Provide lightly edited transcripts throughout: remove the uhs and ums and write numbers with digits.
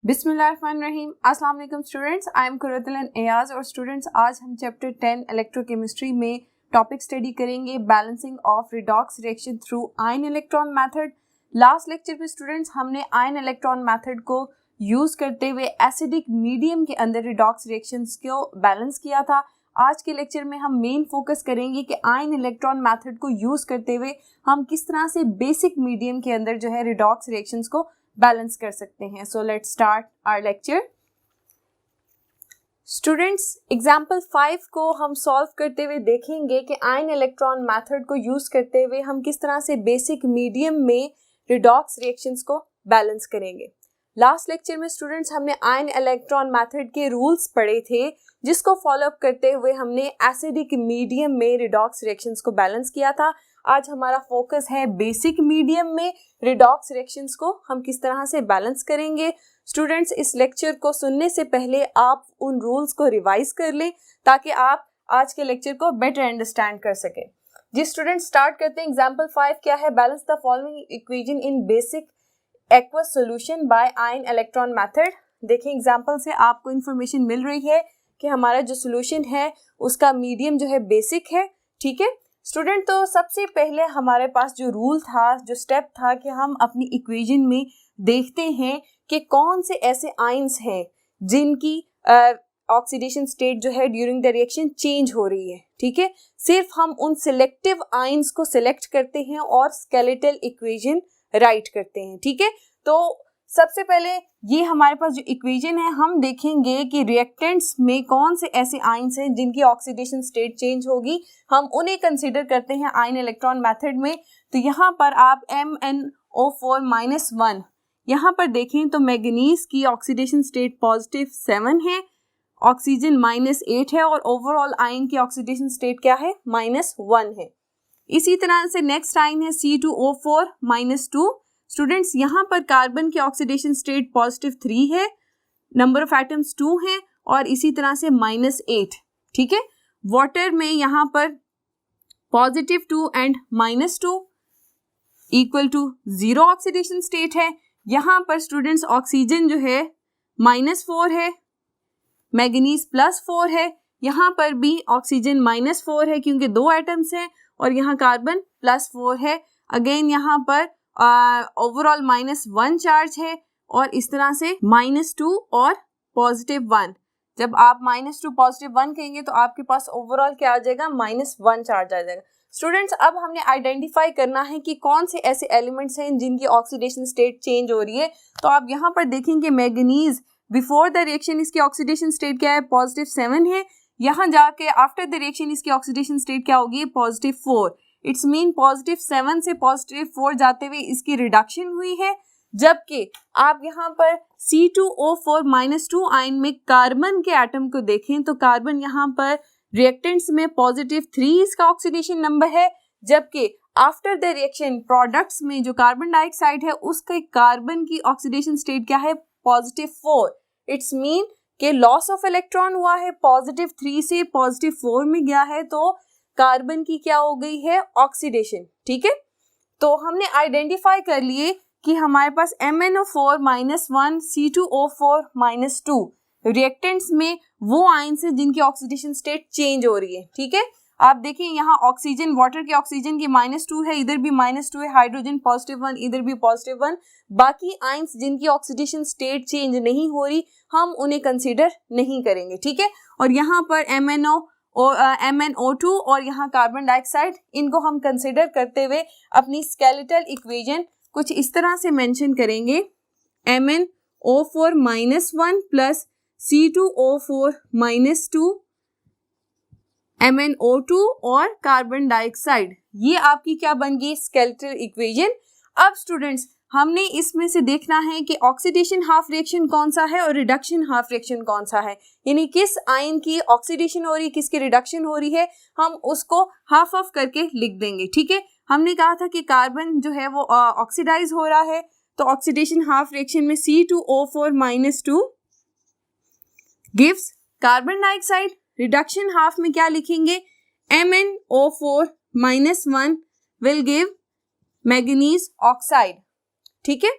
बिस्मिल्लाहिर्रहमानिर्रहीम। अस्सलाम वालेकुम students, I am Qurratul Ayaz. और स्टूडेंट्स आज हम चैप्टर 10 इलेक्ट्रोकेमिस्ट्री में टॉपिक स्टडी करेंगे balancing of redox reaction through ion electron method. Last lecture में स्टूडेंट्स हमने आयन इलेक्ट्रॉन मेथड को यूज़ करते हुए एसिडिक मीडियम के अंदर रिडॉक्स रिएक्शंस को बैलेंस किया था। आज के लेक्चर में हम मेन फोकस करेंगे कि आयन इलेक्ट्रॉन मेथड को यूज़ करते हुए हम किस तरह से बेसिक मीडियम के अंदर जो है रिडॉक्स रिएक्शंस को बैलेंस कर सकते हैं। So let's start our lecture. Students example 5 को हम सॉल्व करते हुए देखेंगे कि आयन इलेक्ट्रॉन मेथड को यूज़ करते हुए हम किस तरह से बेसिक मीडियम में रिडॉक्स रिएक्शंस को बैलेंस करेंगे। लास्ट लेक्चर में स्टूडेंट्स हमने आयन इलेक्ट्रॉन मेथड के रूल्स पढ़े थे, जिसको फॉलो अप करते हुए हमने एसिडिक मीडियम में रिडॉक्स रिएक्शंस को बैलेंस किया था। आज हमारा फोकस है बेसिक मीडियम में रिडॉक्स रिएक्शंस को हम किस तरह से बैलेंस करेंगे। स्टूडेंट्स इस लेक्चर को सुनने से पहले आप उन रूल्स को रिवाइज कर लें ताकि आप आज के लेक्चर को बेटर अंडरस्टैंड कर सकें। जी स्टूडेंट्स स्टार्ट करते हैं। एग्जाम्पल 5 क्या है? Balance the following equation in basic aqueous solution bye ion electron method. देखिए एग्जाम्पल से आपको इन्फॉर्मेशन मिल रही है कि हमारा जो सॉल्यूशन है उसका मीडियम जो है बेसिक है। ठीक है स्टूडेंट, तो सबसे पहले हमारे पास जो रूल था, जो स्टेप था कि हम अपनी इक्वेशन में देखते हैं कि कौन से ऐसे आयंस हैं जिनकी ऑक्सीडेशन स्टेट जो है ड्यूरिंग द रिएक्शन चेंज हो रही है। ठीक है, सिर्फ हम उन सिलेक्टिव आयंस को सिलेक्ट करते हैं और स्केलेटल इक्वेशन राइट करते हैं। ठीक है, तो सबसे पहले ये हमारे पास जो इक्वेशन है हम देखेंगे कि रिएक्टेंट्स में कौन से ऐसे आयंस हैं जिनकी ऑक्सीडेशन स्टेट चेंज होगी, हम उन्हें कंसीडर करते हैं आयन इलेक्ट्रॉन मेथड में। तो यहाँ पर आप MnO4-1 यहाँ पर देखें तो मैग्नीज की ऑक्सीडेशन स्टेट पॉजिटिव 7 है, ऑक्सीजन -8 है और ओवरऑल आयन की ऑक्सीडेशन स्टेट क्या है? -1 है। इसी तरह से नेक्स्ट आयन है C2O4-2। स्टूडेंट्स यहाँ पर कार्बन की ऑक्सीडेशन स्टेट पॉजिटिव 3 है, नंबर ऑफ एटम्स 2 है और इसी तरह से -8। ठीक है, वाटर में यहाँ पर positive 2 and -2 equal to 0 oxidation state है। यहाँ पर स्टूडेंट्स ऑक्सीजन जो है -4 है, मैग्नीज +4 है, यहाँ पर भी ऑक्सीजन -4 है क्योंकि 2 एटम्स हैं और यहाँ कार्बन +4 है। अगेन यहाँ पर ओवरऑल -1 चार्ज है और इस तरह से -2 और +1। जब आप -2 +1 कहेंगे तो आपके पास ओवरऑल क्या आ जाएगा? -1 चार्ज आ जाएगा। स्टूडेंट्स अब हमने आइडेंटिफाई करना है कि कौन से ऐसे एलिमेंट्स हैं जिनकी ऑक्सीडेशन स्टेट चेंज हो रही है। तो आप यहाँ पर देखेंगे मैग्नीज बिफोर द रिएक्शन इसकी ऑक्सीडेशन स्टेट क्या है? पॉजिटिव 7 है। यहाँ जाके आफ्टर द रिएक्शन इसकी ऑक्सीडेशन स्टेट क्या होगी? पॉजिटिव 4। इट्स मीन पॉजिटिव 7 से पॉजिटिव 4 जाते हुए इसकी रिडक्शन हुई है। जबकि आप यहाँ पर C2O4-2 आयन में कार्बन के एटम को देखें तो कार्बन यहाँ पर रिएक्टेंट्स में पॉजिटिव 3 इसका ऑक्सीडेशन नंबर है, जबकि आफ्टर द रिएक्शन प्रोडक्ट्स में जो कार्बन डाइऑक्साइड है उसके कार्बन की ऑक्सीडेशन स्टेट क्या है? पॉजिटिव 4। इट्स मीन के लॉस ऑफ इलेक्ट्रॉन हुआ है, पॉजिटिव 3 से पॉजिटिव 4 में गया है, तो कार्बन की क्या हो गई है? ऑक्सीडेशन। ठीक है, तो हमने आइडेंटिफाई कर लिए कि हमारे पास MnO4-1 C2O4-2 रिएक्टेंट्स में वो आयंस हैं जिनकी ऑक्सीडेशन स्टेट चेंज हो रही है। ठीक है, आप देखिए यहाँ ऑक्सीजन, वाटर के ऑक्सीजन की -2 है, इधर भी -2 है, हाइड्रोजन +1, इधर भी +1। बाकी आयंस जिनकी ऑक्सीडेशन स्टेट चेंज नहीं हो रही हम उन्हें कंसीडर नहीं करेंगे। ठीक है, और यहाँ पर MnO2 और यहाँ कार्बन डाइऑक्साइड, इनको हम कंसिडर करते हुए अपनी स्केलेटल इक्वेशन कुछ इस तरह से मेंशन करेंगे। MnO4-1 प्लस C2O4-2 MnO2 और कार्बन डाइऑक्साइड, ये आपकी क्या बन गई? Skeletal equation. अब स्टूडेंट्स हमने इसमें से देखना है कि ऑक्सीडेशन हाफ रिएक्शन कौन सा है और रिडक्शन हाफ रिएक्शन कौन सा है, यानी किस आयन की ऑक्सीडेशन हो रही है, किसकी रिडक्शन हो रही है, हम उसको हाफ ऑफ करके लिख देंगे। ठीक है, हमने कहा था कि कार्बन जो है वो ऑक्सीडाइज हो रहा है, तो ऑक्सीडेशन हाफ रिएक्शन में C2O4-2 gives carbon dioxide. Reduction half में क्या लिखेंगे? MnO4-1 will give manganese oxide. ठीक है,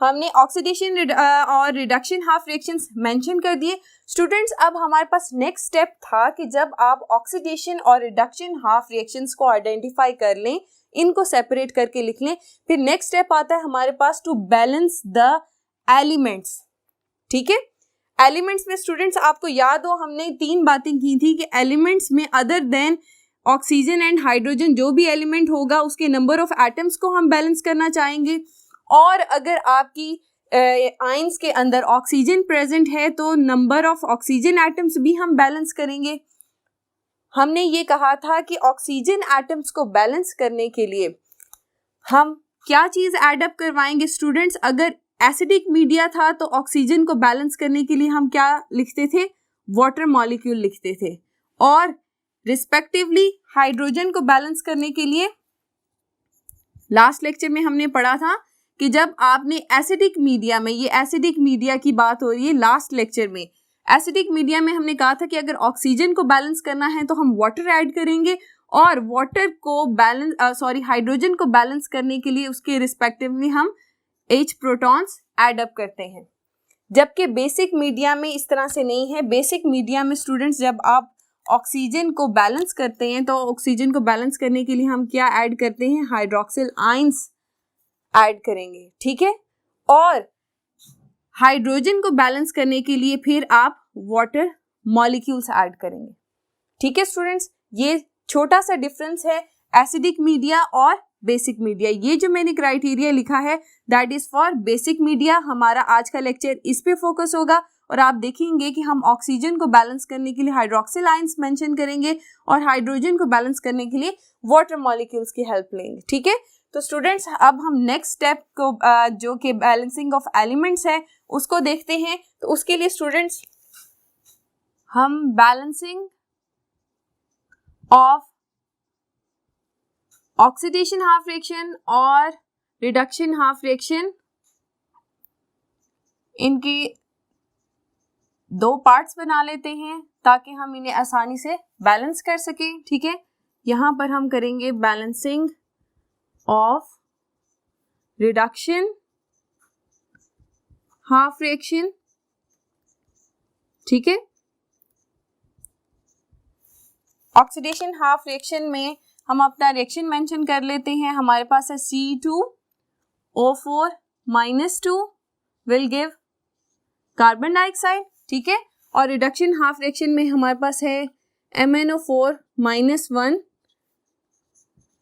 हमने ऑक्सीडेशन और रिडक्शन हाफ रिएक्शंस मेंशन कर दिए। स्टूडेंट्स अब हमारे पास नेक्स्ट स्टेप था कि जब आप ऑक्सीडेशन और रिडक्शन हाफ रिएक्शंस को आइडेंटिफाई कर लें, इनको सेपरेट करके लिख लें, फिर नेक्स्ट स्टेप आता है हमारे पास टू बैलेंस द एलिमेंट्स। ठीक है, एलिमेंट्स में स्टूडेंट्स आपको याद हो हमने 3 बातें की थी कि एलिमेंट्स में other than oxygen and hydrogen जो भी एलिमेंट होगा उसके नंबर ऑफ एटम्स को हम बैलेंस करना चाहेंगे, और अगर आपकी आयंस के अंदर ऑक्सीजन प्रेजेंट है तो नंबर ऑफ ऑक्सीजन एटम्स भी हम बैलेंस करेंगे। हमने ये कहा था कि ऑक्सीजन एटम्स को बैलेंस करने के लिए हम क्या चीज ऐड अप करवाएंगे स्टूडेंट्स। अगर एसिडिक मीडिया था तो ऑक्सीजन को बैलेंस करने के लिए हम क्या लिखते थे, वाटर मॉलिक्यूल लिखते थे, और रिस्पेक्टिवली हाइड्रोजन को बैलेंस करने के लिए लास्ट लेक्चर में हमने पढ़ा था कि जब आपने एसिडिक मीडिया में, ये एसिडिक मीडिया की बात हो रही है लास्ट लेक्चर में, एसिडिक मीडिया में हमने कहा था कि अगर ऑक्सीजन को बैलेंस करना है तो हम वाटर ऐड करेंगे, और वाटर को बैलेंस हाइड्रोजन को बैलेंस करने के लिए उसके रिस्पेक्टिवली हम H प्रोटॉन्स ऐड अप करते हैं। जबकि बेसिक मीडिया में इस तरह से नहीं है। बेसिक मीडिया में स्टूडेंट्स जब आप ऑक्सीजन को बैलेंस करते हैं तो ऑक्सीजन को बैलेंस करने के लिए हम क्या ऐड करते हैं, हाइड्रोक्सिल आयंस ऐड करेंगे। ठीक है, और हाइड्रोजन को बैलेंस करने के लिए फिर आप वाटर मॉलिक्यूल्स ऐड करेंगे। ठीक है स्टूडेंट्स, ये छोटा सा डिफरेंस है एसिडिक मीडिया और बेसिक मीडिया। ये जो मैंने क्राइटेरिया लिखा है that is for basic media. हमारा आज का लेक्चर इस पे फोकस होगा, और आप देखेंगे कि हम ऑक्सीजन को बैलेंस करने के लिए हाइड्रोक्सिल आयंस मेंशन करेंगे और हाइड्रोजन को बैलेंस करने के लिए वाटर मॉलिक्यूल्स की हेल्प लेंगे। ठीक है, तो स्टूडेंट्स अब हम नेक्स्ट स्टेप को जो कि बैलेंसिंग ऑफ एलिमेंट्स है उसको देखते हैं। तो उसके लिए स्टूडेंट्स हम balancing of oxidation half reaction और रिडक्शन हाफ रिएक्शन, इनके 2 पार्ट्स बना लेते हैं ताकि हम इन्हें आसानी से बैलेंस कर सकें। ठीक है, यहां पर हम करेंगे balancing of reduction half reaction. ठीक है, ऑक्सीडेशन हाफ रिएक्शन में हम अपना रिएक्शन मेंशन कर लेते हैं। हमारे पास है C2O4 -2 will give carbon dioxide. ठीक है, और रिडक्शन हाफ रिएक्शन में हमारे पास है MnO4 -1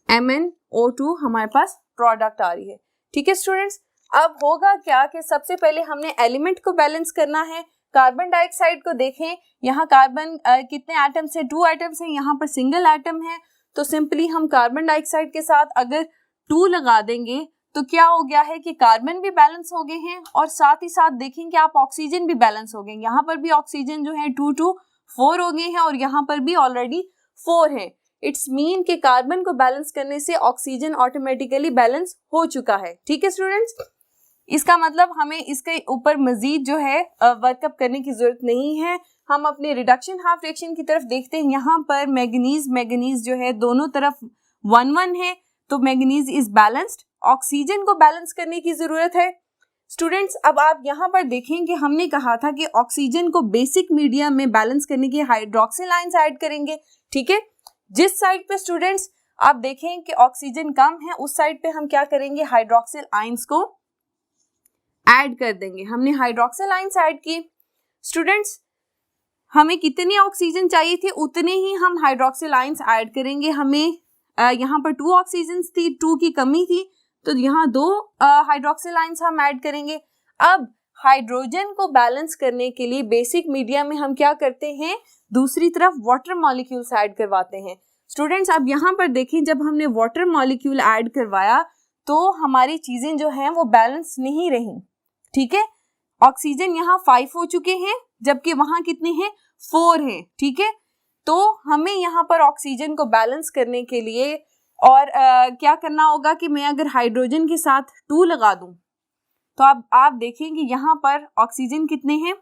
MnO2 हमारे पास प्रोडक्ट आ रही है। ठीक है स्टूडेंट्स, अब होगा क्या कि सबसे पहले हमने एलिमेंट को बैलेंस करना है। कार्बन डाइऑक्साइड को देखें, यहाँ कार्बन कितने एटम्स है, 2 एटम्स हैं, यहाँ पर सिंगल एटम है, तो सिंपली हम कार्बन डाइऑक्साइड के साथ अगर 2 लगा देंगे तो क्या हो गया है कि कार्बन भी बैलेंस हो गए हैं, और साथ ही साथ देखेंगे आप ऑक्सीजन भी बैलेंस हो गए। यहाँ पर भी ऑक्सीजन जो है 2 to 4 हो गए हैं, और यहाँ पर भी ऑलरेडी 4 है। इट्स मीन कि कार्बन को बैलेंस करने से ऑक्सीजन ऑटोमेटिकली बैलेंस हो चुका है। ठीक है स्टूडेंट्स, इसका मतलब हमें इसके ऊपर मजीद जो है वर्कअप करने की जरूरत नहीं है। हम अपने रिडक्शन हाफ रिएक्शन की तरफ देखते हैं। यहाँ पर मैग्नीज जो है दोनों तरफ 1-1 है, तो मैग्नीज इज बैलेंस्ड। ऑक्सीजन को बैलेंस करने की जरूरत है। स्टूडेंट्स अब आप यहाँ पर देखें कि हमने कहा था कि ऑक्सीजन को बेसिक मीडियम में बैलेंस करने के हाइड्रोक्सिल आयंस ऐड करेंगे। ठीक है, जिस साइड पे स्टूडेंट्स आप देखें कि ऑक्सीजन कम है उस साइड पे हम क्या करेंगे, हाइड्रोक्सिल आयंस को ऐड कर देंगे। हमने हाइड्रोक्सिल आयंस ऐड किए। स्टूडेंट्स हमें कितनी ऑक्सीजन चाहिए थी उतने ही हम हाइड्रोक्सिल आयंस ऐड करेंगे। हमें यहाँ पर 2 ऑक्सीजन थी, 2 की कमी थी, तो यहाँ 2 हाइड्रोक्सिल आयंस हम ऐड करेंगे। अब हाइड्रोजन को बैलेंस करने के लिए बेसिक मीडिया में हम क्या करते हैं, दूसरी तरफ वाटर मॉलिक्यूल्स ऐड करवाते हैं। स्टूडेंट्स अब यहाँ पर देखें, जब हमने वाटर मॉलिक्यूल ऐड करवाया तो हमारी चीजें जो हैं वो बैलेंस नहीं रही। ठीक है, ऑक्सीजन यहाँ 5 हो चुके हैं जबकि वहां कितने हैं, 4 हैं। ठीक है, तो हमें यहाँ पर ऑक्सीजन को बैलेंस करने के लिए और क्या करना होगा कि मैं अगर हाइड्रोजन के साथ 2 लगा दूं तो अब आप देखें कि यहाँ पर ऑक्सीजन कितने हैं,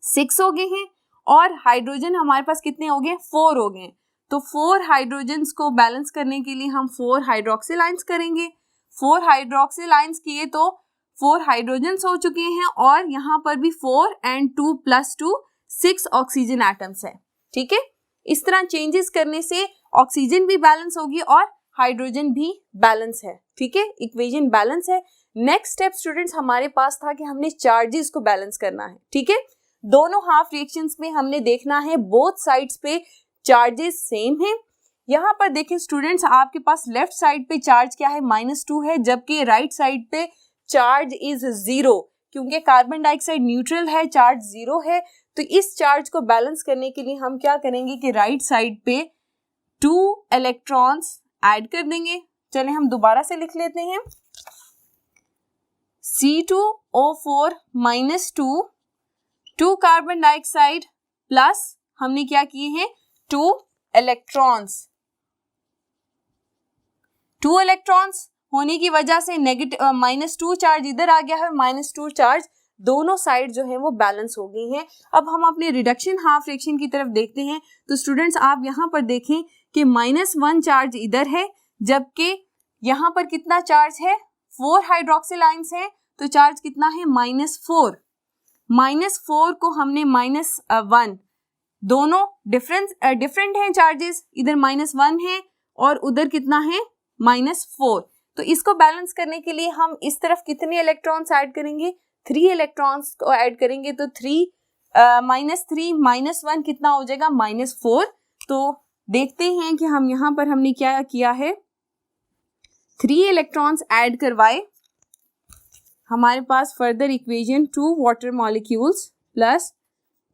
6 हो गए हैं, और हाइड्रोजन हमारे पास कितने हो गए, 4 हो गए। तो 4 हाइड्रोजन्स को बैलेंस करने के लिए हम 4 हाइड्रोक्सिल आयंस करेंगे। 4 हाइड्रोक्सिल आयंस किए तो 4 हाइड्रोजन्स हो चुके हैं और यहाँ पर भी 4 and 2 + 2 6 ऑक्सीजन एटम्स है। ठीक है, इस तरह चेंजेस करने से ऑक्सीजन भी बैलेंस होगी और हाइड्रोजन भी बैलेंस है। ठीक है, इक्वेशन बैलेंस है। नेक्स्ट स्टेप स्टूडेंट्स हमारे पास था कि हमने चार्जेस को बैलेंस करना है। ठीक है, दोनों हाफ रिएक्शंस में हमने देखना है बोथ साइड्स पे चार्जेस सेम है। यहाँ पर देखें स्टूडेंट्स, आपके पास लेफ्ट साइड पे चार्ज क्या है, -2 है, जबकि राइट साइड पे चार्ज इज 0, क्योंकि कार्बन डाइऑक्साइड न्यूट्रल है, चार्ज 0 है। तो इस चार्ज को बैलेंस करने के लिए हम क्या करेंगे कि राइट साइड पे 2 इलेक्ट्रॉन्स ऐड कर देंगे। चले हम दोबारा से लिख लेते हैं, C2O4 -2, 2 कार्बन डाइऑक्साइड प्लस हमने क्या किए हैं 2 इलेक्ट्रॉन्स। 2 इलेक्ट्रॉन्स होने की वजह से नेगेटिव -2 चार्ज इधर आ गया है, -2 चार्ज दोनों साइड जो है वो बैलेंस हो गई हैं। अब हम अपने रिडक्शन हाफ रिएक्शन की तरफ देखते हैं। तो स्टूडेंट्स आप यहाँ पर देखें कि -1 चार्ज इधर है, जबकि यहाँ पर कितना चार्ज है, 4 हाइड्रोक्सिल आयंस है, तो चार्ज कितना है -4। -4 को हमने -1, दोनों डिफरेंट हैं चार्जेस, इधर -1 है और उधर कितना है -4। तो इसको बैलेंस करने के लिए हम इस तरफ कितने इलेक्ट्रॉन्स ऐड करेंगे, 3 इलेक्ट्रॉन्स को ऐड करेंगे। तो 3 -3 -1 कितना हो जाएगा, -4। तो देखते हैं कि हम यहाँ पर हमने क्या किया है, 3 इलेक्ट्रॉन्स ऐड करवाए। हमारे पास further equation 2 water molecules plus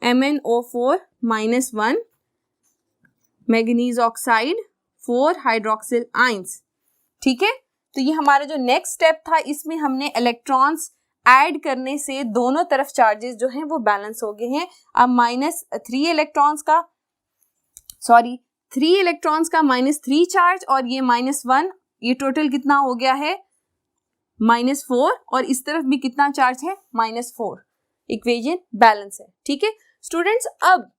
MnO4 -1 manganese oxide 4 hydroxyl ions. ठीक है, तो ये हमारा जो नेक्स्ट स्टेप था, इसमें हमने इलेक्ट्रॉन्स ऐड करने से दोनों तरफ चार्जेस जो हैं वो बैलेंस हो गए हैं। अब -3 इलेक्ट्रॉन्स का -3 चार्ज और ये -1, ये टोटल कितना हो गया है -4, और इस तरफ भी कितना चार्ज है -4। इक्वेशन बैलेंस है। ठीक है स्टूडेंट्स, अब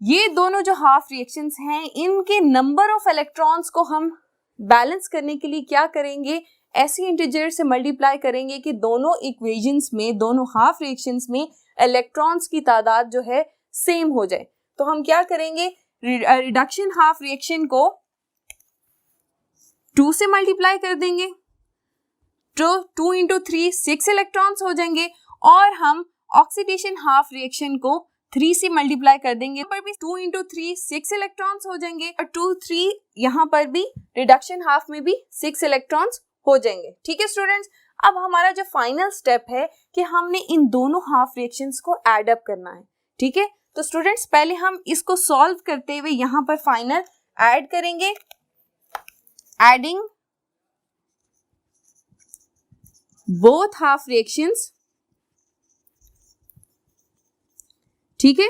ये दोनों जो हाफ रिएक्शंस हैं, इनके नंबर ऑफ इलेक्ट्रॉन्स को हम बैलेंस करने के लिए क्या करेंगे, ऐसी इंटीजर से मल्टीप्लाई करेंगे कि दोनों इक्वेशंस में, दोनों हाफ रिएक्शंस में इलेक्ट्रॉन्स की तादाद जो है सेम हो जाए। तो हम क्या करेंगे, रिडक्शन हाफ रिएक्शन को 2 से मल्टीप्लाई कर देंगे, तो 2 × 3 6 इलेक्ट्रॉन्स हो जाएंगे, और हम ऑक्सीडेशन हाफ रिएक्शन को 3 से मल्टीप्लाई कर देंगे, पर भी 2 × 3 6 इलेक्ट्रॉन्स हो जाएंगे, और 2 3 यहाँ पर भी रिडक्शन हाफ में भी 6 इलेक्ट्रॉन्स हो जाएंगे। ठीक है स्टूडेंट्स, अब हमारा जो फाइनल स्टेप है कि हमने इन दोनों हाफ रिएक्शंस को ऐड अप करना है। ठीक है, तो स्टूडेंट्स पहले हम इसको सॉल्व करते हुए यहाँ पर फाइनल ऐड करेंगे, एडिंग बोथ हाफ रिएक्शंस। ठीक है,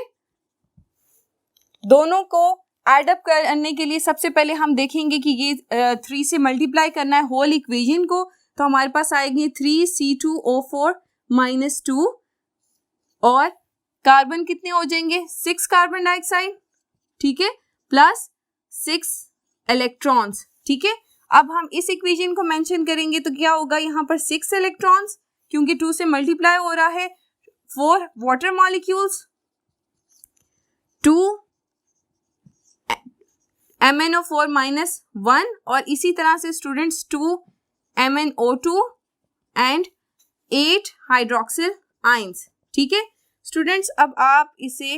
दोनों को ऐड अप करने के लिए सबसे पहले हम देखेंगे कि ये 3 से मल्टीप्लाई करना है होल इक्वेशन को, तो हमारे पास आएगी 3C2O4 -2, और कार्बन कितने हो जाएंगे 6 कार्बन डाइऑक्साइड, ठीक है, प्लस 6 इलेक्ट्रॉन्स। ठीक है, अब हम इस इक्वेशन को मेंशन करेंगे तो क्या होगा, यहाँ पर 6 इलेक्ट्रॉन्स, क्योंकि 2 से मल्टीप्लाई हो रहा है, 4 वाटर मॉलिक्यूल्स, 2 MnO4 -1, और इसी तरह से students 2 MnO2 and 8 hydroxyl ions. ठीक है स्टूडेंट्स, अब आप इसे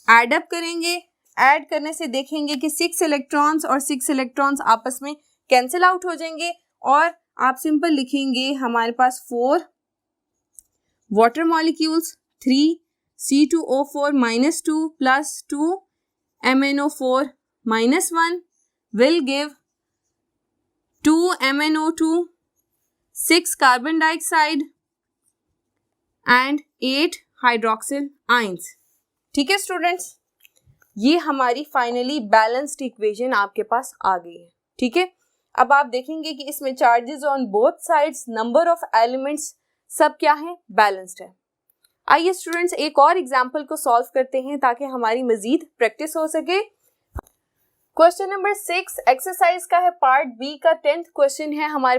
ऐड अप करेंगे, ऐड करने से देखेंगे कि 6 इलेक्ट्रॉन्स और 6 इलेक्ट्रॉन्स आपस में कैंसिल आउट हो जाएंगे, और आप सिंपल लिखेंगे हमारे पास 4 water molecules, 3 C2O4 -2 plus 2 MnO4 -1 will give 2 MnO2, 6 carbon dioxide and 8 hydroxyl ions। ठीक है स्टूडेंट्स, ये हमारी फाइनली बैलेंस्ड इक्वेशन आपके पास आ गई है। ठीक है, अब आप देखेंगे कि इसमें charges on both sides, number of elements सब क्या है, बैलेंस्ड है। आइए स्टूडेंट्स एक और एग्जाम्पल को सॉल्व करते हैं ताकि हमारी मजीद प्रैक्टिस हो सके। क्वेश्चन नंबर 6 एक्सरसाइज का है, पार्ट बी का 10th क्वेश्चन है हमारे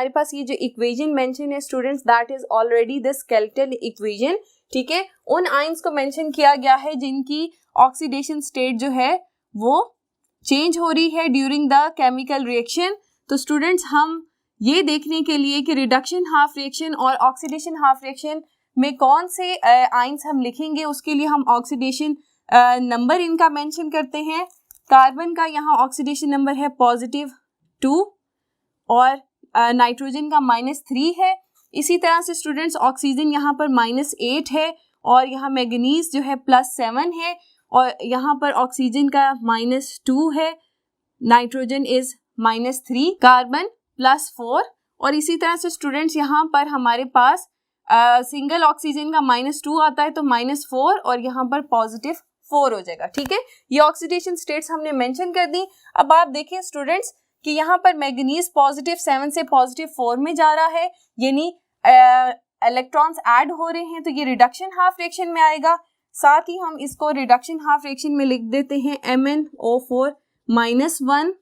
पास ये जो इक्वेशन मेंशन है students, that is already the skeletal equation. ठीक है, उन आयंस को मेंशन किया गया है जिनकी ऑक्सीडेशन स्टेट जो है वो चेंज हो रही है ड्यूरिंग द केमिकल रिएक्शन। तो स्टूडेंट्स हम ये देखने के लिए कि रिडक्शन हाफ रिएक्शन और ऑक्सीडेशन हाफ रिएक्शन में कौन से आयंस हम लिखेंगे, उसके लिए हम ऑक्सीडेशन नंबर इनका मेंशन करते हैं। कार्बन का यहाँ ऑक्सीडेशन नंबर है +2 और नाइट्रोजन का -3 है। इसी तरह से स्टूडेंट्स ऑक्सीजन यहाँ पर -8 है और यहाँ मैंगनीज जो है +7 है और यहाँ पर ऑक्सीजन का -2 है, नाइट्रोजन इज -3, कार्बन +4 और इसी तरह से स्टूडेंट्स यहाँ पर हमारे पास सिंगल ऑक्सीजन का -2 आता है तो -4 और यहाँ पर +4 हो जाएगा। ठीक है, ये ऑक्सीडेशन स्टेट्स हमने मेंशन कर दी। अब आप देखें स्टूडेंट्स कि यहाँ पर मैंगनीज +7 से +4 में जा रहा है, यानी इलेक्ट्रॉन्स ऐड हो रहे हैं, तो ये रिडक्शन हाफ रिएक्शन में आएगा। साथ ही हम इसको रिडक्शन हाफ रिएक्शन में लिख देते हैं MnO4 -1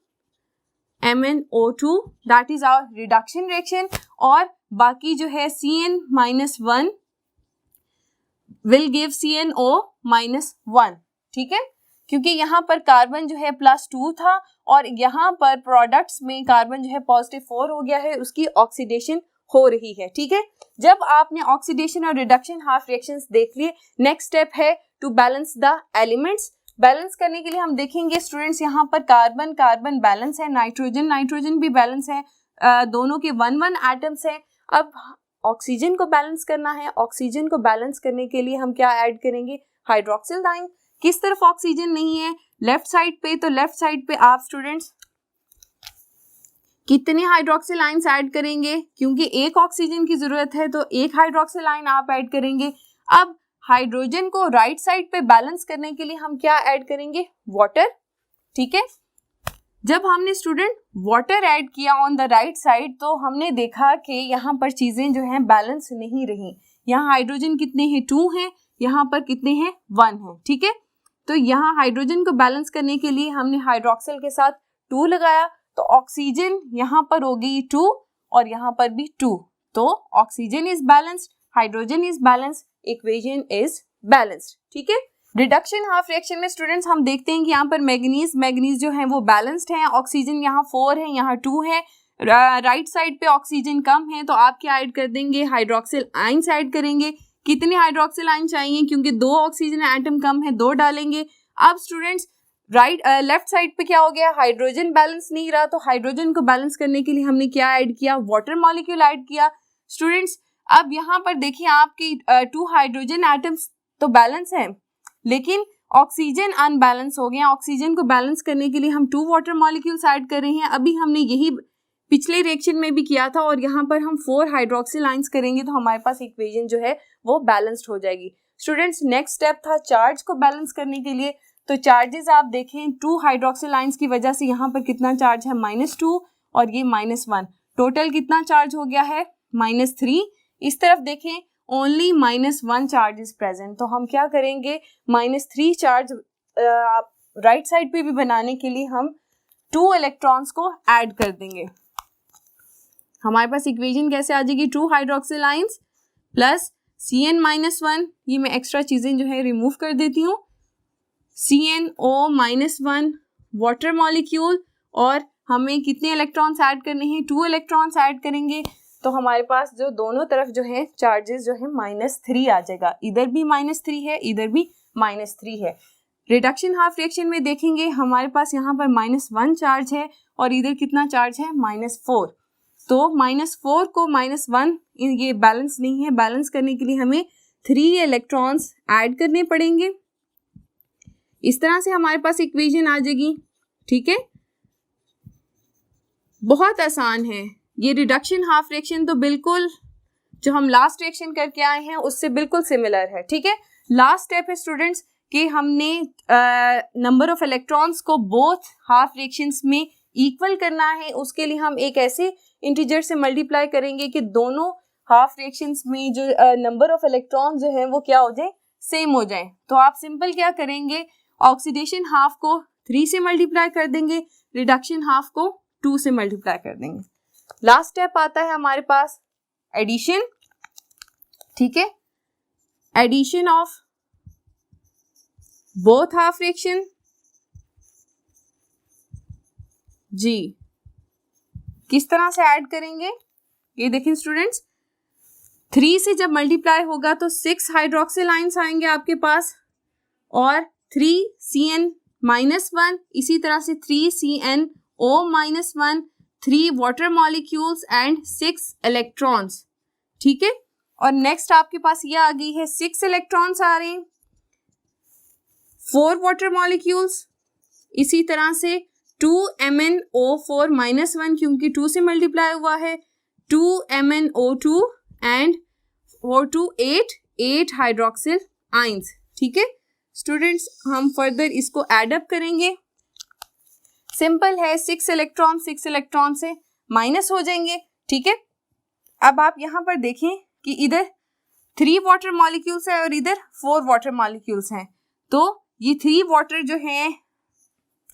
MnO2, that is our reduction reaction, और बाकी जो है Cn-1 विल गिव CnO-1। ठीक है, क्योंकि यहाँ पर कार्बन जो है +2 था और यहाँ पर प्रोडक्ट्स में कार्बन जो है +4 हो गया है, उसकी ऑक्सीडेशन हो रही है। ठीक है, जब आपने ऑक्सीडेशन और रिडक्शन हाफ रिएक्शंस देख लिए, नेक्स्ट स्टेप है to balance the elements. Balance करने के लिए हम देखेंगे स्टूडेंट्स यहाँ पर कार्बन कार्बन बैलेंस है, नाइट्रोजन नाइट्रोजन भी बैलेंस है, दोनों के 1-1 एटम्स हैं। अब ऑक्सीजन को बैलेंस करना है, ऑक्सीजन को बैलेंस करने के लिए हम क्या ऐड करेंगे, हाइड्रोक्सिल आयन। किस तरफ ऑक्सीजन नहीं है, लेफ्ट साइड पे, तो लेफ्ट साइड पे आप स्टूडेंट्स कितने हाइड्रोक्सिल आयंस ऐड करेंगे, क्योंकि एक ऑक्सीजन की जरूरत है तो एक हाइड्रोक्सिल आयन आप ऐड करेंगे। अब हाइड्रोजन को राइट साइड पे बैलेंस करने के लिए हम क्या ऐड करेंगे, वाटर। ठीक है, जब हमने स्टूडेंट वाटर ऐड किया ऑन द राइट साइड तो हमने देखा कि यहाँ पर चीजें जो हैं बैलेंस नहीं रही। यहाँ हाइड्रोजन कितने हैं, 2 हैं, यहाँ पर कितने हैं, 1 हैं। ठीक है, तो यहाँ हाइड्रोजन को बैलेंस करने के लिए हमने हाइड्रोक्सिल के साथ 2 लगाया, तो ऑक्सीजन यहाँ पर हो गई 2 और यहाँ पर भी 2, तो oxygen is balanced, hydrogen is balanced, equation is balanced. ठीक है, रिडक्शन हाफ रिएक्शन में स्टूडेंट्स हम देखते हैं कि यहाँ पर मैग्नीज जो है वो बैलेंस्ड है, ऑक्सीजन यहाँ 4 है, यहाँ 2 है, राइट साइड पे ऑक्सीजन कम है, तो आप क्या ऐड कर देंगे, हाइड्रोक्सिल आयंस ऐड करेंगे। कितने हाइड्रोक्सिल आयन चाहिए, क्योंकि 2 ऑक्सीजन एटम कम है, 2 डालेंगे। अब स्टूडेंट्स लेफ्ट साइड पे क्या हो गया, हाइड्रोजन बैलेंस नहीं रहा, तो हाइड्रोजन को बैलेंस करने के लिए हमने क्या ऐड किया, वाटर मॉलिक्यूल ऐड किया। स्टूडेंट्स अब यहाँ पर देखिए आपकी 2 हाइड्रोजन एटम्स तो बैलेंस हैं, लेकिन ऑक्सीजन अनबैलेंस हो गया। ऑक्सीजन को बैलेंस करने के लिए हम 2 वाटर मॉलिक्यूल्स ऐड कर रहे हैं। अभी हमने यही पिछले रिएक्शन में भी किया था और यहाँ पर हम 4 हाइड्रोक्सिल आयंस करेंगे तो हमारे पास इक्वेशन जो है वो बैलेंस्ड हो जाएगी। स्टूडेंट्स नेक्स्ट स्टेप था चार्ज को बैलेंस करने के लिए, तो चार्जेस आप देखें 2 हाइड्रोक्सिल आयंस की वजह से यहाँ पर कितना चार्ज है, -2 और ये -1, टोटल कितना चार्ज हो गया है, -3। इस तरफ देखें ओनली -1 चार्ज इज प्रेजेंट, तो हम क्या करेंगे, -3 चार्ज राइट साइड पे भी बनाने के लिए हम 2 इलेक्ट्रॉन्स को ऐड कर देंगे। हमारे पास इक्वेशन कैसे आ जाएगी, 2 हाइड्रोक्सिल आयंस प्लस Cn-1, ये मैं एक्स्ट्रा चीजें जो है रिमूव कर देती हूँ, CnO-1 वाटर मॉलिक्यूल, और हमें कितने इलेक्ट्रॉन्स ऐड करने हैं, 2 इलेक्ट्रॉन्स ऐड करेंगे, तो हमारे पास जो दोनों तरफ जो है चार्जेस जो है -3 आ जाएगा, इधर भी -3 है, इधर भी -3 है। रिडक्शन हाफ रिएक्शन में देखेंगे हमारे पास यहाँ पर -1 चार्ज है और इधर कितना चार्ज है, -4, तो -4 को -1 ये बैलेंस नहीं है, बैलेंस करने के लिए हमें 3 इलेक्ट्रॉन्स ऐड करने पड़ेंगे। इस तरह से हमारे पास इक्वेशन आ जाएगी। ठीक है, बहुत आसान है ये रिडक्शन हाफ रिएक्शन, तो बिल्कुल जो हम लास्ट रिएक्शन करके आए हैं उससे बिल्कुल सिमिलर है। ठीक है, लास्ट स्टेप है स्टूडेंट्स कि हमने नंबर ऑफ इलेक्ट्रॉन्स को बोथ हाफ रिएक्शंस में इक्वल करना है। उसके लिए हम एक ऐसे इंटीजर से मल्टीप्लाई करेंगे कि दोनों हाफ रिएक्शंस में जो नंबर ऑफ इलेक्ट्रॉन जो है वो क्या हो जाए, सेम हो जाए। तो आप सिंपल क्या करेंगे, ऑक्सीडेशन हाफ को 3 से मल्टीप्लाई कर देंगे, रिडक्शन हाफ को 2 से मल्टीप्लाई कर देंगे। लास्ट स्टेप आता है हमारे पास एडिशन, ठीक है, addition of both half fraction जी। किस तरह से ऐड करेंगे, ये देखें स्टूडेंट्स, 3 से जब मल्टीप्लाई होगा तो 6 हाइड्रोक्सिल आइंस आएंगे आपके पास और 3CN-1, इसी तरह से 3CnO-1, 3 water molecules and 6 electrons, ठीक है। और नेक्स्ट आपके पास ये आ गई है 6 इलेक्ट्रॉन्स आ रहे हैं, 4 वाटर मॉलिक्यूल्स, इसी तरह से 2MnO4-1 क्योंकि 2 से मल्टीप्लाई हुआ है, 2MnO2 and 4 to 8 hydroxyl ions, ठीक है स्टूडेंट्स। हम फर्दर इसको एड अप करेंगे, सिंपल है, 6 इलेक्ट्रॉन से माइनस हो जाएंगे, ठीक है। अब आप यहाँ पर देखें कि इधर 3 वाटर मॉलिक्यूल्स है और इधर 4 वाटर मॉलिक्यूल्स हैं, तो ये 3 वाटर जो हैं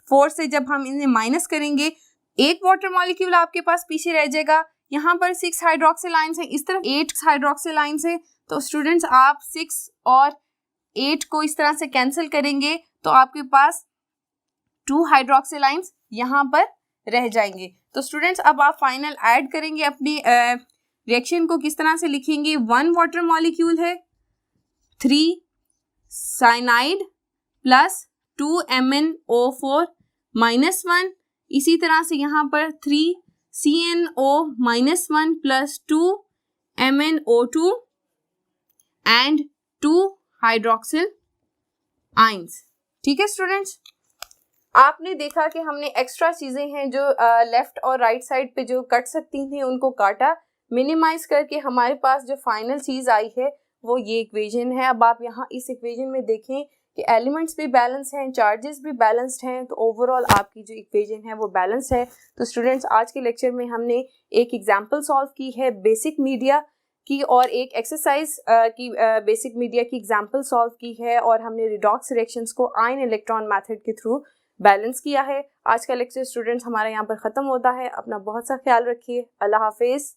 4 से जब हम इन्हें माइनस करेंगे, 1 वाटर मॉलिक्यूल आपके पास पीछे रह जाएगा। यहाँ पर 6 हाइड्रोक्सिल आइंस है, इस तरफ 8 हाइड्रोक्सिल आइंस है, तो स्टूडेंट्स आप 6 और 8 को इस तरह से कैंसिल करेंगे तो आपके पास 2 हाइड्रोक्सिल आइंस यहाँ पर रह जाएंगे। तो स्टूडेंट्स अब आप फाइनल ऐड करेंगे अपनी रिएक्शन को, किस तरह से लिखेंगे, 1 वाटर मॉलिक्यूल है, 3 साइनाइड प्लस 2MnO4-1, इसी तरह से यहाँ पर 3CnO-1 plus 2MnO2 and 2 hydroxyl ions, ठीक है स्टूडेंट्स। आपने देखा कि हमने एक्स्ट्रा चीज़ें हैं जो लेफ्ट और राइट साइड पे जो कट सकती थी उनको काटा, मिनिमाइज करके हमारे पास जो फाइनल चीज़ आई है वो ये इक्वेशन है। अब आप यहाँ इस इक्वेशन में देखें कि एलिमेंट्स भी बैलेंस हैं, चार्जेस भी बैलेंस्ड हैं, तो ओवरऑल आपकी जो इक्वेशन है वो बैलेंस है। तो स्टूडेंट्स आज के लेक्चर में हमने एक एग्जांपल सॉल्व की है बेसिक मीडिया की और एक एक्सरसाइज की बेसिक मीडिया की एग्जांपल सॉल्व की है और हमने रिडॉक्स रिएक्शंस को आयन इलेक्ट्रॉन मेथड के थ्रू बैलेंस किया है। आज का लेक्चर स्टूडेंट्स हमारा यहाँ पर ख़त्म होता है। अपना बहुत सा ख्याल रखिए। अल्लाह हाफिज़।